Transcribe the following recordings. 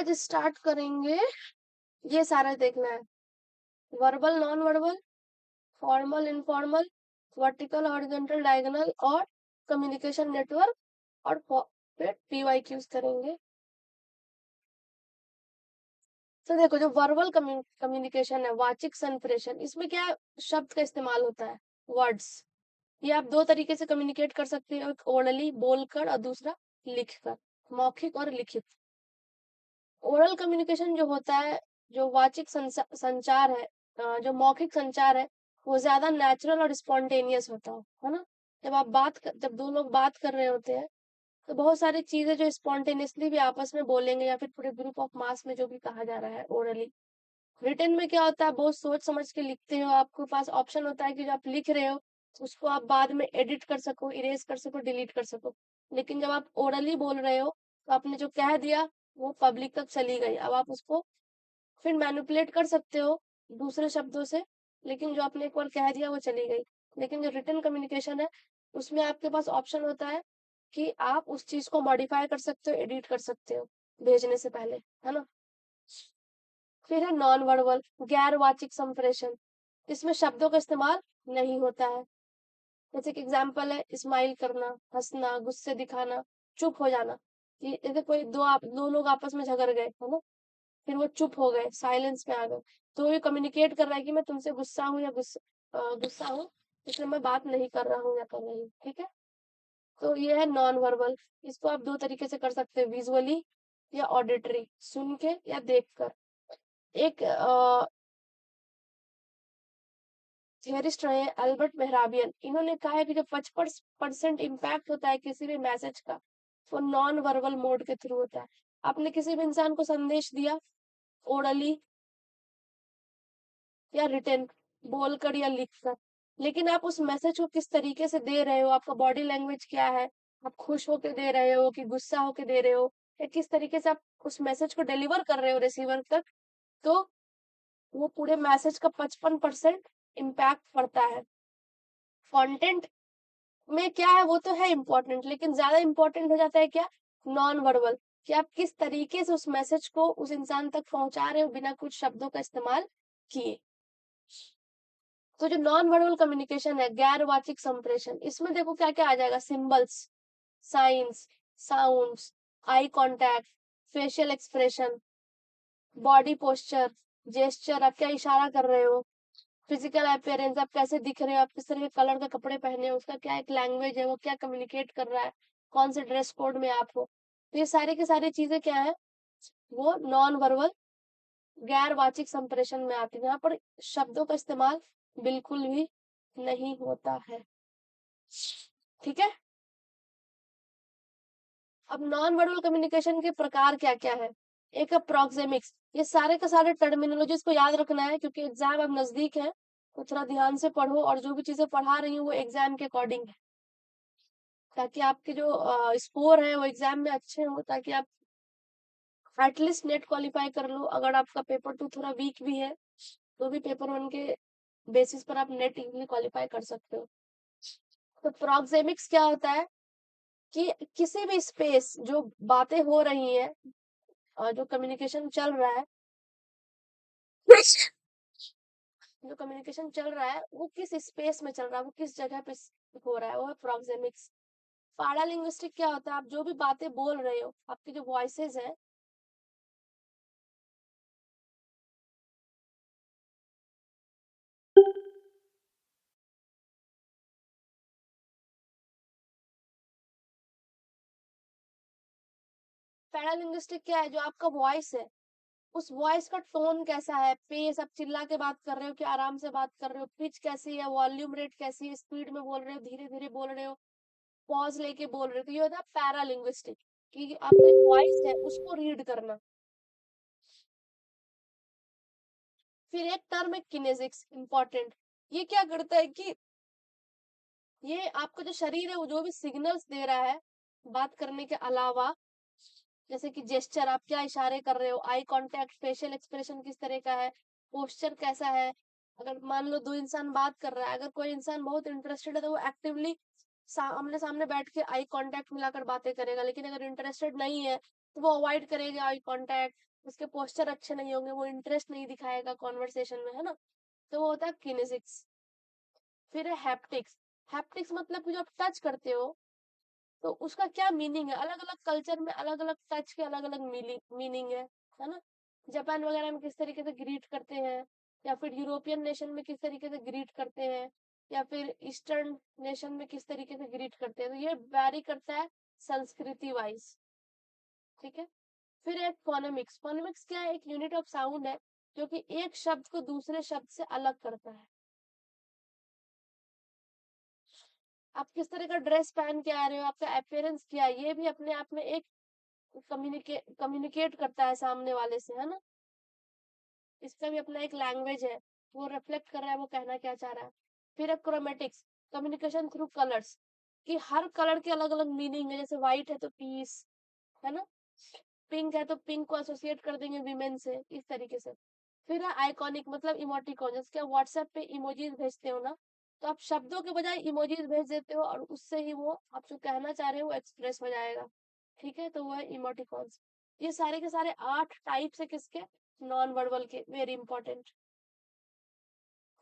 आज स्टार्ट करेंगे, ये सारा देखना है। Verbal, non verbal, formal, informal, vertical, horizontal, diagonal और कम्युनिकेशन नेटवर्क और फिर पीवाईक्यूज करेंगे। तो देखो, जो वर्बल कम्युनिकेशन है, वाचिक संप्रेषण, इसमें क्या शब्द का इस्तेमाल होता है, वर्ड्स। ये आप दो तरीके से कम्युनिकेट कर सकते हो, एक ओरली बोलकर और दूसरा लिखकर, मौखिक और लिखित। ओरल कम्युनिकेशन जो होता है, जो वाचिक संचार है, जो मौखिक संचार है, वो ज्यादा नेचुरल और स्पॉन्टेनियस होता है ना। जब दो लोग बात कर रहे होते हैं तो बहुत सारी चीजें जो स्पॉन्टेनियसली भी आपस में बोलेंगे या फिर पूरे ग्रुप ऑफ मास में जो भी कहा जा रहा है ओरली। रिटन में क्या होता है, बहुत सोच समझ के लिखते हो, आपके पास ऑप्शन होता है कि जो आप लिख रहे हो उसको आप बाद में एडिट कर सको, इरेज कर सको, डिलीट कर सको। लेकिन जब आप ओरली बोल रहे हो तो आपने जो कह दिया वो पब्लिक तक चली गई, अब आप उसको फिर मैनिपुलेट कर सकते हो दूसरे शब्दों से, लेकिन जो आपने एक बार कह दिया वो चली गई। लेकिन जो रिटन कम्युनिकेशन है उसमें आपके पास ऑप्शन होता है कि आप उस चीज को मॉडिफाई कर सकते हो, एडिट कर सकते हो भेजने से पहले, है ना। फिर है नॉन वर्बल, गैर वाचिक संप्रेषण। इसमें शब्दों का इस्तेमाल नहीं होता है। जैसे कि एग्जाम्पल है, स्माइल करना, हंसना, गुस्से दिखाना, चुप हो जाना। ये जैसे कोई दो लोग आपस में झगड़ गए, है ना, फिर वो चुप हो गए, साइलेंस में आ गए, तो ये कम्युनिकेट कर रहा है कि मैं तुमसे गुस्सा हूँ या गुस्सा हूँ, इसलिए मैं बात नहीं कर रहा हूँ या कर रही हूँ, ठीक है। तो ये है नॉन वर्बल। इसको आप दो तरीके से कर सकते हैं, विजुअली या ऑडिटरी, सुन के या देख कर। एक थियरिस्ट रहे अल्बर्ट मेहराबियन, इन्होंने कहा है कि जो 55% इम्पैक्ट होता है किसी भी मैसेज का, वो नॉन वर्बल मोड के थ्रू होता है। आपने किसी भी इंसान को संदेश दिया, ओरली या रिटन, बोलकर या लिखकर, लेकिन आप उस मैसेज को किस तरीके से दे रहे हो, आपका बॉडी लैंग्वेज क्या है, आप खुश होके दे रहे हो कि गुस्सा होके दे रहे हो, या किस तरीके से आप उस मैसेज को डिलीवर कर रहे हो रिसीवर तक, तो वो पूरे मैसेज का 55% इम्पैक्ट पड़ता है। कंटेंट में क्या है वो तो है इम्पोर्टेंट, लेकिन ज्यादा इम्पोर्टेंट हो जाता है क्या, नॉन वर्बल, कि आप किस तरीके से उस मैसेज को उस इंसान तक पहुंचा रहे हो बिना कुछ शब्दों का इस्तेमाल किए। तो जो नॉन वर्बल कम्युनिकेशन है, गैर वाचिक संप्रेषण, इसमें देखो क्या क्या आ जाएगा, symbols, science, sounds, eye contact, facial expression, body posture, gesture, आप क्या इशारा कर रहे हो, फिजिकल अपीयरेंस, आप कैसे दिख रहे हो, आप किस तरह के कलर के कपड़े पहने हो, उसका क्या एक लैंग्वेज है, वो क्या कम्युनिकेट कर रहा है, कौन से ड्रेस कोड में आप हो। तो ये सारी की सारी चीजें क्या है, वो नॉन वर्बल, गैर वाचिक संप्रेषण में आती है, यहाँ पर शब्दों का इस्तेमाल बिल्कुल भी नहीं होता है, ठीक है। अब नॉन वर्बल कम्युनिकेशन के प्रकार क्या क्या है। एक है प्रोक्सेमिक्स, ये सारे के सारे टर्मिनोलॉजीज को याद रखना है क्योंकि एग्जाम अब नजदीक है, तो थोड़ा ध्यान से पढ़ो, और जो भी चीजें पढ़ा रही हूँ वो एग्जाम के अकॉर्डिंग है, ताकि आपके जो स्कोर है वो एग्जाम में अच्छे हो, ताकि आप एटलीस्ट नेट क्वालिफाई कर लो। अगर आपका पेपर 2 थोड़ा वीक भी है तो भी पेपर 1 के बेसिस पर आप नेट इजीली क्वालिफाई कर सकते हो। तो प्रोक्सेमिक्स क्या होता है कि किसी भी स्पेस जो बातें हो रही है और जो कम्युनिकेशन चल रहा है, जो कम्युनिकेशन चल रहा है वो किस स्पेस में चल रहा है, वो किस जगह पे हो रहा है, वो है प्रोक्सेमिक्स। पैरालिंग्विस्टिक क्या होता है, आप जो भी बातें बोल रहे हो, आपकी जो वॉइसेस है, पैरालिंग्विस्टिक क्या है, जो आपका वॉइस है, उस वॉइस का टोन कैसा है, पेस, आप चिल्ला के बात कर रहे हो कि आराम से बात कर रहे हो, पिच कैसी है, वॉल्यूम रेट कैसी है, स्पीड में बोल रहे हो, धीरे धीरे बोल रहे हो, पॉज लेके बोल रहे हो, तो ये होता है पैरालिंग्विस्टिक, कि आपका वॉइस है उसको रीड करना। फिर एक टर्म है किनेसिक्स, इंपॉर्टेंट। ये क्या करता है कि ये आपका जो शरीर है वो जो भी सिग्नल्स दे रहा है बात करने के अलावा, जैसे कि जेस्चर, आप क्या इशारे कर रहे हो, आई कांटेक्ट, फेशियल एक्सप्रेशन किस तरह का है, पोस्चर कैसा है। अगर मान लो दो इंसान बात कर रहा है, अगर कोई इंसान बहुत इंटरेस्टेड है तो वो एक्टिवली आमने सामने बैठ के आई कांटेक्ट मिलाकर बातें करेगा, लेकिन अगर इंटरेस्टेड नहीं है तो वो अवॉइड करेगा आई कांटेक्ट, उसके पोस्चर अच्छे नहीं होंगे, वो इंटरेस्ट नहीं दिखाएगा कॉन्वर्सेशन में, है ना। तो वो होता है किनेसिक्स। फिर है हैप्टिक्स। हैप्टिक्स मतलब कि जो आप टच करते हो तो उसका क्या मीनिंग है, अलग अलग कल्चर में अलग अलग टच के अलग अलग मीनिंग है ना। जापान वगैरह में किस तरीके से ग्रीट करते हैं, या फिर यूरोपियन नेशन में किस तरीके से ग्रीट करते हैं, या फिर ईस्टर्न नेशन में किस तरीके से ग्रीट करते हैं, तो ये वैरी करता है संस्कृति वाइज। ठीक है। फिर एक फोनेमिक्स। फोनेमिक्स क्या है, एक यूनिट ऑफ साउंड है जो कि एक शब्द को दूसरे शब्द से अलग करता है। आप किस तरह का ड्रेस पहन के आ रहे हो, आपका अपियरेंस क्या है, ये भी अपने आप में एक कम्युनिकेट करता है सामने वाले से, है ना। इसका भी अपना एक लैंग्वेज है, वो रिफ्लेक्ट कर रहा है वो कहना क्या चाह रहा है। फिर एक क्रोमेटिक्स, कम्युनिकेशन थ्रू कलर्स, कि हर कलर के अलग अलग मीनिंग है, जैसे व्हाइट है तो पीस, है ना। पिंक है तो पिंक को एसोसिएट कर देंगे विमेन से, इस तरीके से। फिर है आइकॉनिक, मतलब इमोटिकॉन, जैसे कि व्हाट्सएप पे इमोजीज भेजते हो ना, तो आप शब्दों के बजाय इमोजीज भेज देते हो और उससे ही वो आप जो कहना चाह रहे हो वो एक्सप्रेस हो जाएगा। ठीक है, तो वो है इमोटिकॉन्स। ये सारे के सारे 8 टाइप्स है किसके, नॉन वर्बल के, वेरी इंपॉर्टेंट।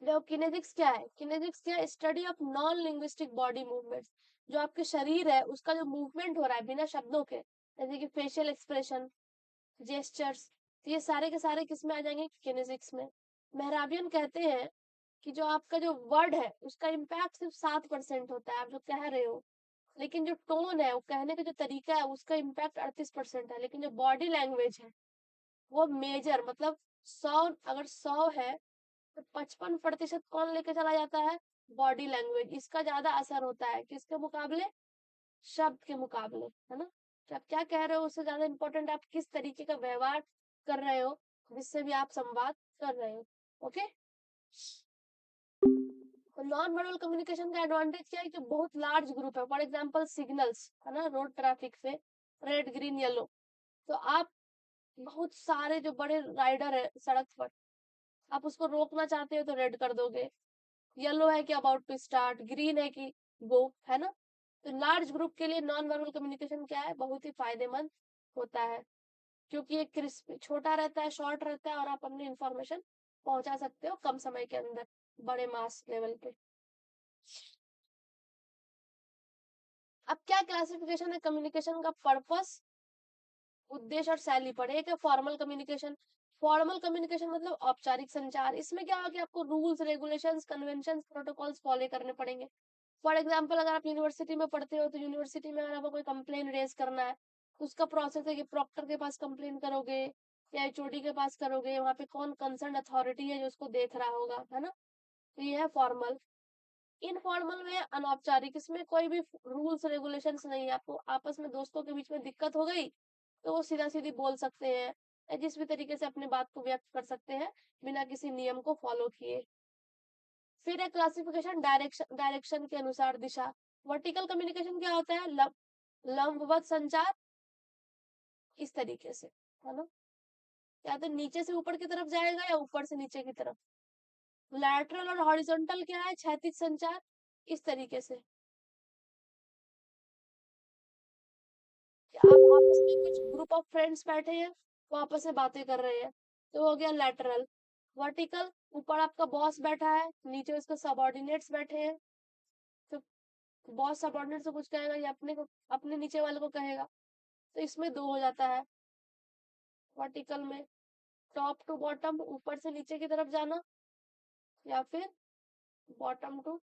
देखो किनेसिक्स क्या है, किनेसिक्स क्या है, study of non linguistic body movements, जो आपके शरीर है उसका जो मूवमेंट हो रहा है बिना शब्दों के, जैसे कि फेशियल एक्सप्रेशन, जेस्चर्स, तो ये सारे के सारे किस में आ जाएंगे, किनेसिक्स में। मेहराबियन कहते हैं कि जो आपका जो वर्ड है उसका इम्पैक्ट सिर्फ 7% होता है, आप जो कह रहे हो, लेकिन जो टोन है, वो कहने का जो तरीका है, उसका इम्पैक्ट 38% है, लेकिन जो बॉडी लैंग्वेज है वो मेजर, मतलब 100, अगर 100 है तो 55% कौन लेके चला जाता है, बॉडी लैंग्वेज। इसका ज्यादा असर होता है किसके मुकाबले, शब्द के मुकाबले, है ना। तो आप क्या कह रहे हो उससे ज्यादा इंपॉर्टेंट आप किस तरीके का व्यवहार कर रहे हो, जिससे भी आप संवाद कर रहे हो। ओके। तो नॉन वर्बल कम्युनिकेशन का एडवांटेज क्या है कि बहुत लार्ज ग्रुप है, फॉर एग्जांपल सिग्नल्स, है ना, रोड ट्रैफिक पे रेड ग्रीन येलो, तो आप बहुत सारे जो बड़े राइडर है सड़क पर, आप उसको रोकना चाहते हो तो रेड कर दोगे, येलो है कि अबाउट टू स्टार्ट, ग्रीन है कि गो, है ना। तो लार्ज ग्रुप के लिए नॉन वर्बल कम्युनिकेशन क्या है, बहुत ही फायदेमंद होता है, क्योंकि ये क्रिस्प छोटा रहता है, शॉर्ट रहता है, और आप अपनी इंफॉर्मेशन पहुंचा सकते हो कम समय के अंदर, बड़े मास लेवल पे। अब क्या क्लासिफिकेशन है कम्युनिकेशन का, पर्पस, उद्देश्य और शैली पर। एक है फॉर्मल कम्युनिकेशन। फॉर्मल कम्युनिकेशन मतलब औपचारिक संचार, इसमें क्या होगा कि आपको rules regulations conventions protocols follow करने पड़ेंगे। फॉर एग्जाम्पल अगर आप यूनिवर्सिटी में पढ़ते हो तो यूनिवर्सिटी में अगर आपको कोई कंप्लेन रेज करना है तो उसका प्रोसेस है कि प्रॉक्टर के पास कंप्लेन करोगे या एचओडी के पास करोगे, वहां पे कौन कंसर्न अथॉरिटी है जो उसको देख रहा होगा, है ना। तो ये है फॉर्मल। इनफॉर्मल में अनौपचारिक, इसमें कोई भी रूल्स रेगुलेशंस नहीं है, आपको आपस में दोस्तों के बीच में दिक्कत हो गई तो वो सीधा सीधी बोल सकते हैं, या जिस भी तरीके से अपने बात को व्यक्त कर सकते हैं बिना किसी नियम को फॉलो किए। फिर है क्लासिफिकेशन डायरेक्शन के अनुसार दिशा। वर्टिकल कम्युनिकेशन क्या होता है, लंबवत संचार, इस तरीके से, है ना, या तो नीचे से ऊपर की तरफ जाएगा या ऊपर से नीचे की तरफ। लैटरल और हॉरिजॉन्टल क्या है, क्षैतिज संचार, इस तरीके से, कि आप आपस में कुछ ग्रुप ऑफ फ्रेंड्स बैठे हैं, वो आपस में बातें कर रहे हैं, तो हो गया लैटरल। वर्टिकल, ऊपर आपका बॉस बैठा है, नीचे उसके सबऑर्डिनेट्स बैठे हैं, तो बॉस सबऑर्डिनेट से कुछ कहेगा या अपने को, अपने नीचे वाले को कहेगा, तो इसमें दो हो जाता है वर्टिकल में। टॉप टू बॉटम, ऊपर से नीचे की तरफ जाना, या फिर बॉटम टू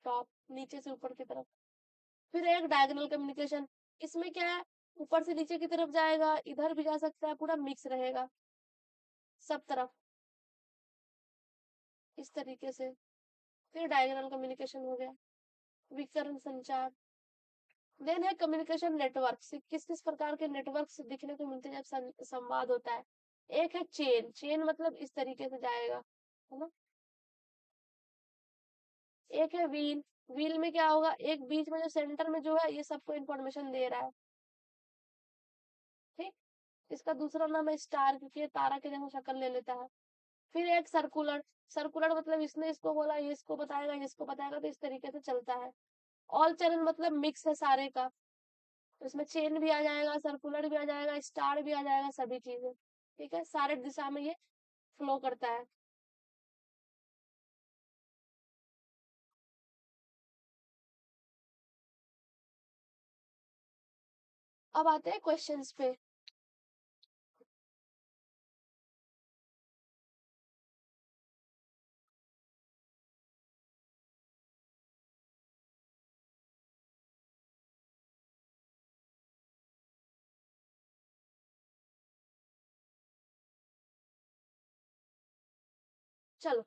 टॉप, नीचे से ऊपर की तरफ। फिर एक डायगोनल कम्युनिकेशन, इसमें क्या है, ऊपर से नीचे की तरफ जाएगा, इधर भी जा सकता है, पूरा मिक्स रहेगा सब तरफ, इस तरीके से। फिर डायगोनल कम्युनिकेशन हो गया, विकर्ण संचार। देन है कम्युनिकेशन नेटवर्क, किस किस प्रकार के नेटवर्क दिखने को मिलते हैं जब संवाद होता है। एक है चेन, चेन मतलब इस तरीके से जाएगा, है ना। एक है व्हील, व्हील में क्या होगा, एक बीच में जो सेंटर में जो है ये सबको इंफॉर्मेशन दे रहा है, ठीक। इसका दूसरा नाम है स्टार, क्योंकि ये तारा के जैसा शक्ल ले लेता है। फिर एक सर्कुलर, सर्कुलर मतलब इसने इसको बोला, ये इसको बताएगा, ये इसको बताएगा, तो इस तरीके से चलता है। ऑल चैनल मतलब मिक्स है सारे का, तो इसमें चेन भी आ जाएगा, सर्कुलर भी आ जाएगा, स्टार भी आ जाएगा, सभी चीजें। ठीक है, सारे दिशा में ये फ्लो करता है। अब आते हैं क्वेश्चंस पे। चलो,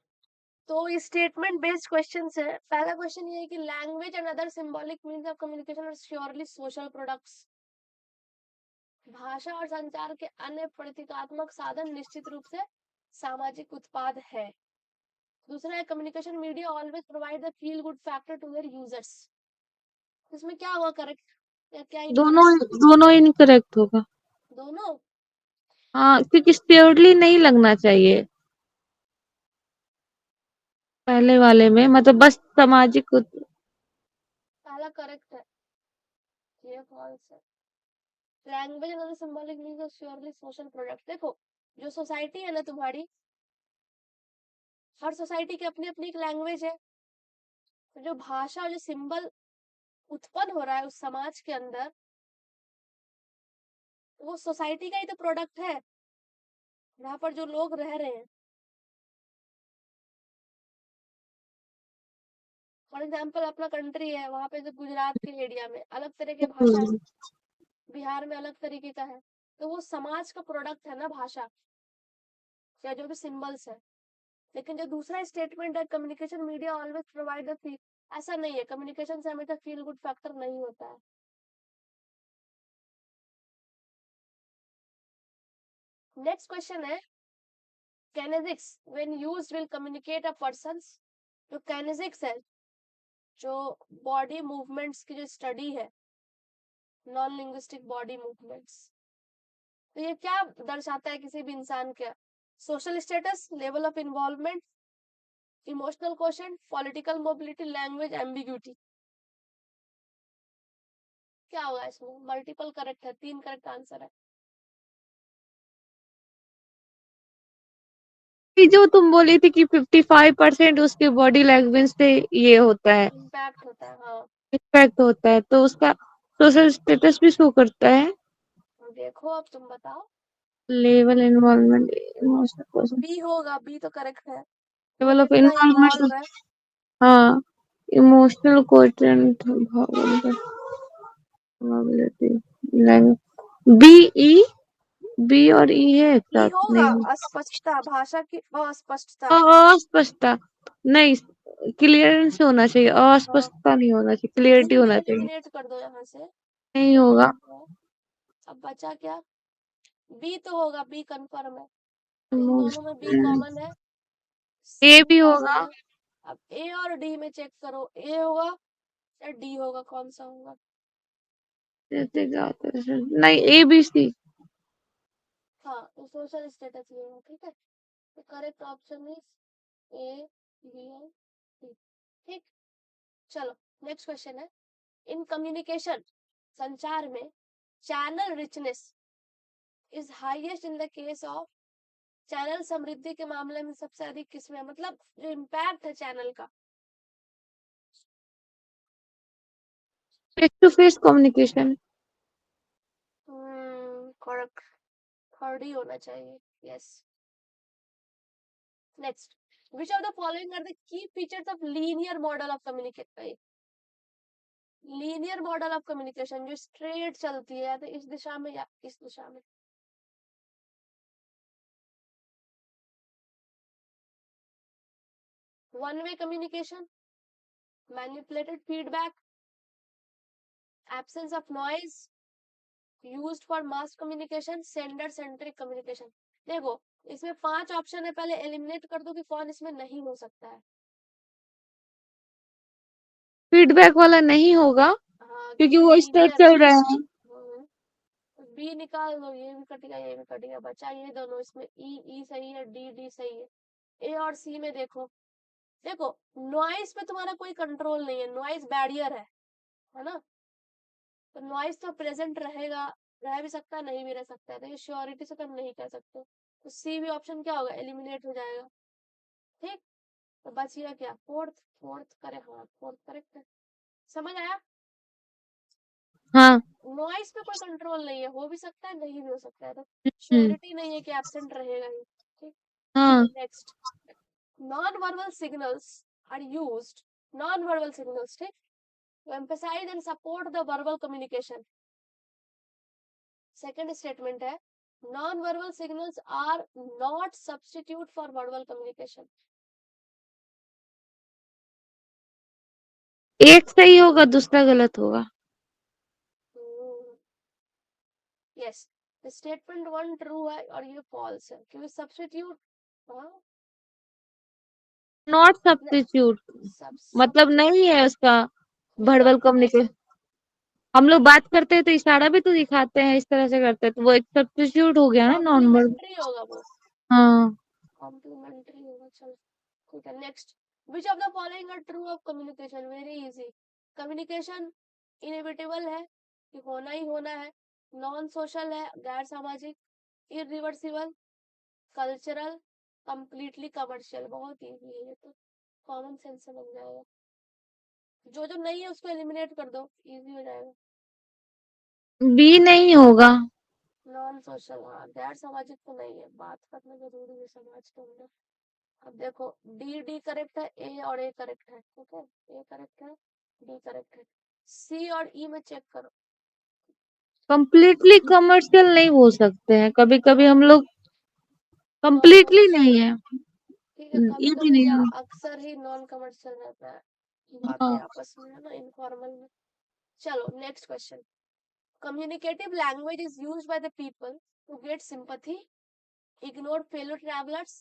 तो स्टेटमेंट बेस्ड क्वेश्चंस है। पहला क्वेश्चन ये है कि language and other symbolic means of communication are surely social products. भाषा और संचार के अन्य प्रतीकात्मक साधन निश्चित रूप से सामाजिक उत्पाद है। दूसरा है communication media always provide the feel good factor to their users. इसमें क्या होगा करेक्ट या क्या दोनों इनकरेक्ट? दोनों इनकरेक्ट होगा। दोनों। हाँ, क्योंकि श्योरली नहीं लगना चाहिए पहले वाले में, मतलब बस सामाजिक पहला करेक्ट है, ये फॉल्स है। Language and symbolic means surely social product. देखो, जो सोसाइटी है ना तुम्हारी, हर सोसाइटी की अपनी अपनी एक लैंग्वेज है। तो जो भाषा और जो सिंबल उत्पन्न हो रहा है उस समाज के अंदर, वो सोसाइटी का ही तो प्रोडक्ट है, वहां पर जो लोग रह रहे हैं। फॉर एग्जाम्पल अपना कंट्री है, वहां पे जो गुजरात के एरिया में अलग तरह की भाषा है, बिहार में अलग तरीके का है। तो वो समाज का प्रोडक्ट है ना भाषा, या जो भी सिंबल्स है। लेकिन जो दूसरा स्टेटमेंट है communication media always provide the feel, ऐसा नहीं है, कम्युनिकेशन से हमेशा फील गुड फैक्टर नहीं होता है। नेक्स्ट क्वेश्चन है kinesics when used will communicate a persons. जो कैनेजिक्स है, जो बॉडी मूवमेंट्स की जो स्टडी है, नॉन लिंग्विस्टिक बॉडी मूवमेंट्स, तो ये क्या दर्शाता है किसी भी इंसान का? Social status, level of involvement, emotional question, political mobility, language ambiguity. क्या होगा इसमें? मल्टीपल करेक्ट है, 3 करेक्ट आंसर है। ये जो तुम बोली थी कि 55% उसके बॉडी लैंग्वेज से ये होता है, इम्पैक्ट होता है, हाँ। इफेक्ट होता है, तो उसका सोशल स्टेटस भी शो करता है। देखो अब तुम बताओ। Level involvement, emotional question, B होगा, बी तो करेक्ट है। वो लेवल ऑफ कितना इन्वॉल्व इन्वॉल्वमेंट। है। हाँ, emotional question, B E, B और ई है एक ई साथ होगा नहीं? अस्पष्टता, भाषा की अस्पष्टता। अस्पष्टता नहीं, क्लियरेंस होना चाहिए, हाँ, अस्पष्टता नहीं होना चाहिए, क्लियरिटी हिंदी होना चाहिए। एलिमिनेट कर दो यहाँ से। नहीं ये होगा। गलत है। अब बचा क्या? बी तो होगा, बी कंफर्म है। इन दोनों में बी इमोशनल, कॉमन है, सी ए भी भी कॉमन होगा। है। अब ए और डी में चेक करो, ए होगा या डी होगा, कौन सा होगा? जैसे क्या होता है, नहीं, ए बी सी। हाँ, तो सोशल स्टेटस ये है, ठीक है। तो correct option is A, B and C. ठीक। चलो, नेक्स्ट क्वेश्चन है इन कम्युनिकेशन, संचार में channel richness is highest in the case of. Channel समृद्धि के मामले में सबसे अधिक किसमें? मतलब जो इम्पैक्ट है चैनल का। Face to face communication. Correct, third ही होना चाहिए। Yes. Next, which of the following are the key features of linear model of communication? Linear model of communication जो स्ट्रेट चलती है, तो इस दिशा में या इस दिशा में। One way communication, manipulated feedback, absence of noise, used for mass communication, sender centric communication. देखो, इसमें 5 ऑप्शन है, पहले एलिमिनेट कर दो कि कौन इसमें नहीं हो सकता है। फीडबैक वाला नहीं होगा हाँ, क्योंकि क्योंकि वो स्टेट लीनियर है। चल रहे हैं। बी निकाल दो, ये भी कट गया, ये भी कट गया, बचा ये दोनों। इसमें ई ई सही है, डी डी सही है। ए और सी में देखो, देखो नॉइस पे तुम्हारा कोई कंट्रोल नहीं है, नॉइस बैरियर है ना। तो नॉइस तो प्रेजेंट रहेगा, रह भी सकता है, नहीं भी रह सकता है, तो ये श्योरिटी से तो हम नहीं कह सकते। तो सी भी ऑप्शन क्या होगा, एलिमिनेट हो जाएगा। ठीक, तो बच गया क्या, फोर्थ। फोर्थ करे, हाँ फोर्थ करेक्ट है। समझ आया? हाँ। नॉइस पे कोई कंट्रोल नहीं है, हो भी सकता है, नहीं भी हो सकता है, तो हम्म। श्योरिटी नहीं है कि एब्सेंट रहेगा ही। ठीक, हाँ। Next, non verbal signals are used, non verbal signals, ठीक, to emphasize and support the verbal communication. Second statement है, non verbal signals are not substitute for verbal communication. एक सही होगा, दूसरा गलत होगा। यस, स्टेटमेंट वन ट्रू है और ये फॉल्स है, क्योंकि सब्स्टिट्यूट, हाँ, नॉट सब्स्टिट्यूट मतलब सब्स्टिट्यूट नहीं है उसका वर्बल विकल्प है। कम्युनिकेशन। हम लोग बात करते हैं तो इशारा भी तो दिखाते हैं, इस तरह से करते हैं, तो वो एक सब्स्टिट्यूट हो गया ना नॉन वर्बल। कॉम्प्लीमेंट्री होगा वो, हाँ। कॉम्प्लीमेंट्री होगा। चलो ठीक है, next, which of the following are true of communication, very easy. Communication inevitable है, कि होना ही होना है, नॉन सोशल है, गैर सामाजिक, इरिवर्सिबल, कल्चरल, कंप्लीटली कमर्शियल। बहुत इजी है ये तो, कॉमन सेंस से बन जाएगा। जो जो नहीं है उसको एलिमिनेट कर दो, इजी हो जाएगा। बी नहीं होगा। नॉन सोशल, हाँ, गैर सामाजिक तो नहीं है, बात करना जरूरी है समाज के अंदर। अब देखो, डी डी करेक्ट है, ए और ए करेक्ट है, ठीक है, ए करेक्ट है, डी करेक्ट है, सी और ई में चेक करो। कंप्लीटली कमर्शियल नहीं हो सकते हैं, कभी कभी हम लोग नॉन कंप्लीटली कमर्शियल, नहीं है। ठीक है, कभी ये भी कभी नहीं क्या, है। अक्सर ही नॉन कमर्शियल रहता है, बातें हाँ। आपस में है ना, इनफॉर्मल में। चलो next question, communicative language is used by the people to get sympathy, ignore fellow travelers,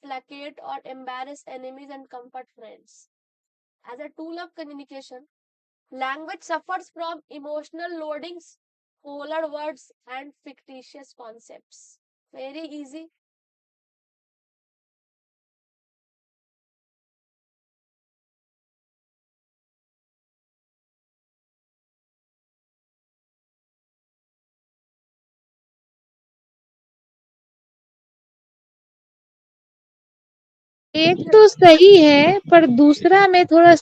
placate or embarrass enemies and comfort friends. As a tool of communication, language suffers from emotional loadings, polar words and fictitious concepts. Very easy. एक तो सही है पर दूसरा में थोड़ा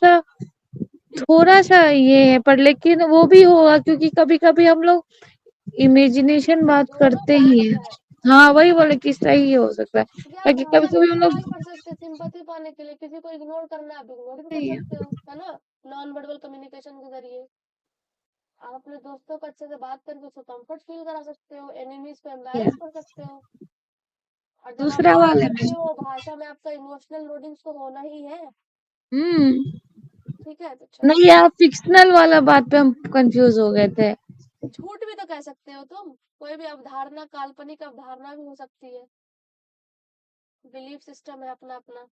सा ये है, पर लेकिन वो भी होगा क्योंकि कभी कभी हम लोग इमेजिनेशन बात दोनों करते ही करेक्ट है। है, हाँ वही बोले कि सही हो सकता है, क्योंकि आप ताकि कभी भाषा का कभी हम लोग। इस्तेमाल कर सकते हैं सिंपैथी पाने के लिए, किसी को इग्नोर करना है आप इग्नोर भी कर सही है। सकते हो, है ना, नॉन वर्बल कम्युनिकेशन के जरिए। आप अपने दोस्तों को अच्छे से बात करके उसको कंफर्ट फील करा सकते हो, एनिमीज को एम्बैरेस कर सकते हो। और जब आप दूसरा बात वाले में। करते हो भाषा में आपका इमोशनल लोडिंग्स तो होना ही है। हम्म। ठीक है, तो चलो, नहीं यार, फिक्शनल वाला बात पे हम कंफ्यूज हो गए थे। झूठ भी तो कह सकते हो तुम, कोई भी अवधारणा काल्पनिक अवधारणा भी हो सकती है, बिलीफ सिस्टम है अपना अपना।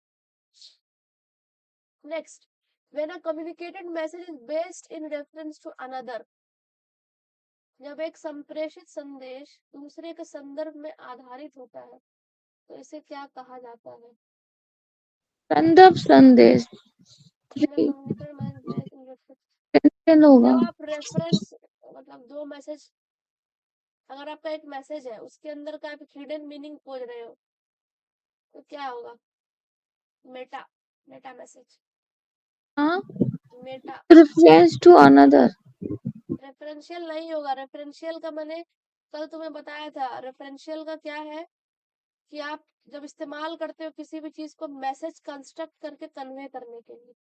Next, when a communicated message is based in reference to another, जब एक संप्रेषित संदेश दूसरे के संदर्भ में आधारित होता है तो इसे क्या कहा जाता है? संदर्भ संदेश। When a communicated message based in reference, tension होगा। जब आप रेफरेंस, मतलब दो मैसेज, अगर आपका एक मैसेज है उसके अंदर का आप हिडन मीनिंग खोज रहे हो तो क्या होगा? मेटा, मेटा मैसेज, हाँ। Meta. Reference to another. Referential नहीं होगा, रेफरेंशियल का मैंने कल तुम्हें बताया था, रेफरेंशियल का क्या है कि आप जब इस्तेमाल करते हो किसी भी चीज को मैसेज कंस्ट्रक्ट करके कन्वे करने के लिए,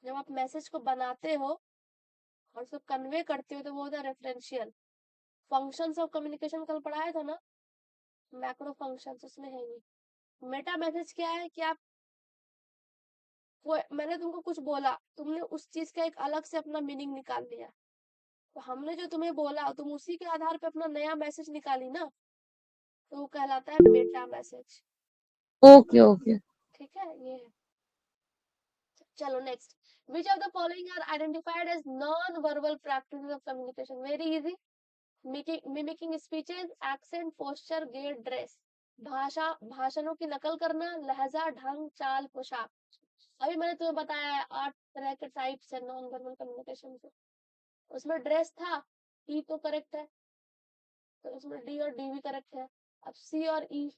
जब आप मैसेज को बनाते हो और उसको कन्वे करते हो तो वो होता है रेफरेंशियल। फंक्शंस ऑफ कम्युनिकेशन कल पढ़ाया था ना, मैक्रो फंक्शंस, उसमें है ये। मेटा मैसेज क्या है कि आप, वो मैंने तुमको कुछ बोला, तुमने उस चीज का एक अलग से अपना मीनिंग निकाल लिया, तो हमने जो तुम्हें बोला तुम उसी के आधार पे अपना नया मैसेज निकाली ना, तो वो कहलाता है मेटा मैसेज। Okay okay. ठीक है, ये है। चलो next, which of the following are identified as non verbal practices of communication, very easy. Mimicking speeches, accent, posture, gait, dress. भाषा, भाषणों की नकल करना, लहजा, ढंग, चाल, पोशाक। अभी मैंने तुम्हें बताया है 8 तरह के टाइप्स है नॉन वर्बल कम्युनिकेशन के। उसमें ड्रेस था, ई तो करेक्ट है, तो इसमें डी और डी भी करेक्ट है। अब सी और ई,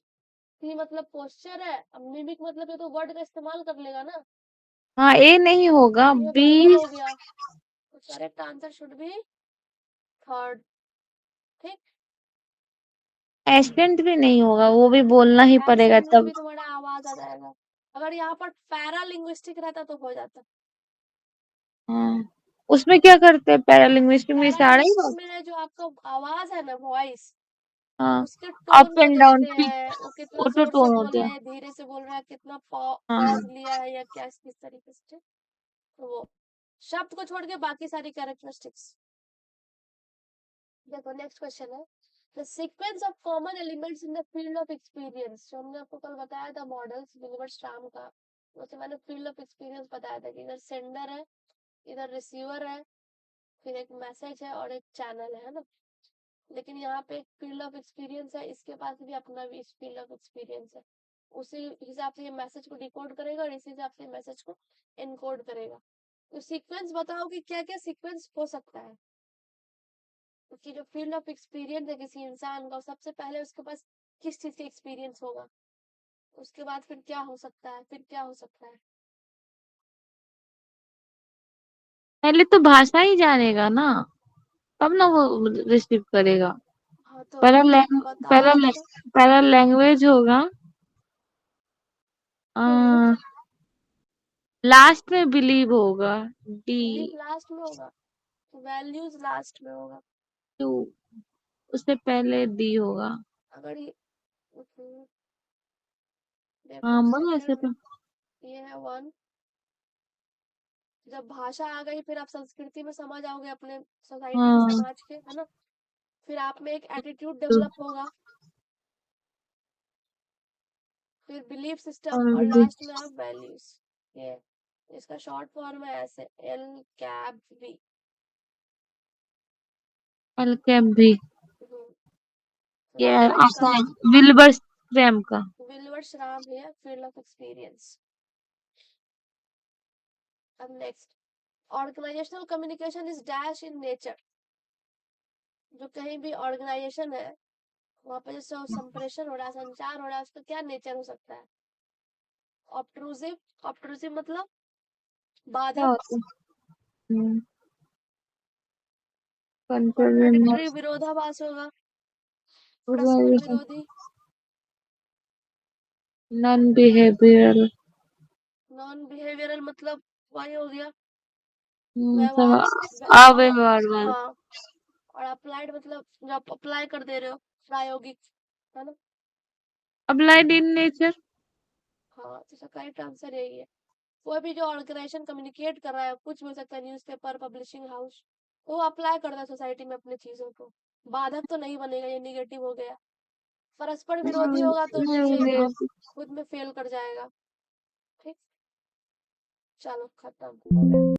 सी मतलब पोस्चर है, अब मिमिक मतलब ये तो वर्ड का इस्तेमाल कर लेगा ना, हाँ, ए नहीं होगा, तो ये बी। वर्बल हो गया, तो correct answer should be third. ठीक, एसेंट भी नहीं होगा, वो भी बोलना ही पड़ेगा एक्सेंट में तब। भी तुम्हारा आवाज आ जाएगा, अगर यहाँ पर पैरालिंग्विस्टिक रहता तो हो जाता। हाँ, उसमें क्या करते हैं पैरालिंग्विस्टिक में, इशारा ही पैरालिंग्विस्टिक होता। में जो आपका आवाज है ना, वॉइस, हाँ, उसके टोन अप एंड डाउन बदलते पिच, हैं, वो कितना ऑटो जोर से टोन बोल होते रहा हैं। है, धीरे से बोल रहा है, कितना हाँ, पॉज लिया है या क्या, किस तरीके से। तो वो शब्द को छोड़ के बाकी सारी कैरेक्टरिस्टिक्स। देखो नेक्स्ट क्वेश्चन है, the sequence of common elements in the field of experience, जो हमने आपको कल बताया था मॉडल्स विल्बर्ट का, उससे मैंने फील्ड ऑफ एक्सपीरियंस बताया था कि इधर सेंडर है, इधर रिसीवर है, फिर एक मैसेज है और एक चैनल है ना। लेकिन यहाँ पे एक फील्ड ऑफ एक्सपीरियंस है, इसके पास भी अपना भी फील्ड ऑफ एक्सपीरियंस है, उसी हिसाब से ये मैसेज को डिकोड करेगा और इसी हिसाब से मैसेज को एनकोड करेगा। तो सीक्वेंस बताओ कि क्या क्या सीक्वेंस हो सकता है, कि जो फील्ड ऑफ एक्सपीरियंस है किसी इंसान का, सबसे पहले उसके पास किस चीज का एक्सपीरियंस होगा, उसके बाद फिर क्या हो सकता है, फिर क्या हो सकता है। पहले तो भाषा ही जानेगा ना, तब ना वो रिसीव करेगा। हाँ तो पहला बताओ आंसर। पहला लैंग्वेज होगा, हम्म, लास्ट में बिलीव होगा, डी। बिलीफ लास्ट में होगा, वैल्यूज लास्ट में होगा। टू, उससे पहले डी होगा। अगर ये देखो हाँ, बोलो ऐसे सेकंड, तो। ये है वन, जब भाषा आ गई फिर आप संस्कृति में समझ आओगे, अपने सोसाइटी के हाँ, समाज के, है ना। फिर आप में एक एटीट्यूड डेवलप होगा, फिर बिलीफ सिस्टम, और लास्ट में आप वैल्यूज। ये इसका शॉर्ट फॉर्म है ऐसे, L cap B. L cap भी। तो ये दैट इज आसान, करेक्ट। विल्बर स्क्रैम का। विल्वर श्राम है फील्ड ऑफ एक्सपीरियंस। अब next, organisational communication is dash in nature, जो कहीं भी ऑर्गेनाइजेशन है वहां पर जो संप्रेषण हो रहा है, संचार हो रहा है, उसका क्या नेचर हो सकता है। ऑब्ट्रूसिव, ऑब्ट्रूसिव मतलब क्या बाधक, होता है? कंट्रोल। कॉन्ट्राडिक्टरी विरोधाभास होगा, परस्पर विरोधी, नॉन बिहेवियरल। नॉन बिहेवियरल मतलब वही हो गया, सब व्यवहार अव्यवहार। हाँ, और अप्लाइड मतलब जो आप अप्लाई कर दे रहे हो, प्रायोगिक, है ना। Applied in nature. हाँ, तो इसका करेक्ट आंसर यही है। कोई भी जो ऑर्गेनाइजेशन कम्युनिकेट कर रहा है, कुछ भी हो सकता है, न्यूज़पेपर, पब्लिशिंग हाउस, तो वो अप्लाई करता है सोसाइटी में अपने चीजों को, बाधक तो नहीं बनेगा, ये निगेटिव हो गया। परस्पर विरोधी होगा तो फिर ये खुद में फेल कर जाएगा। ठीक, चलो खत्म हो गया।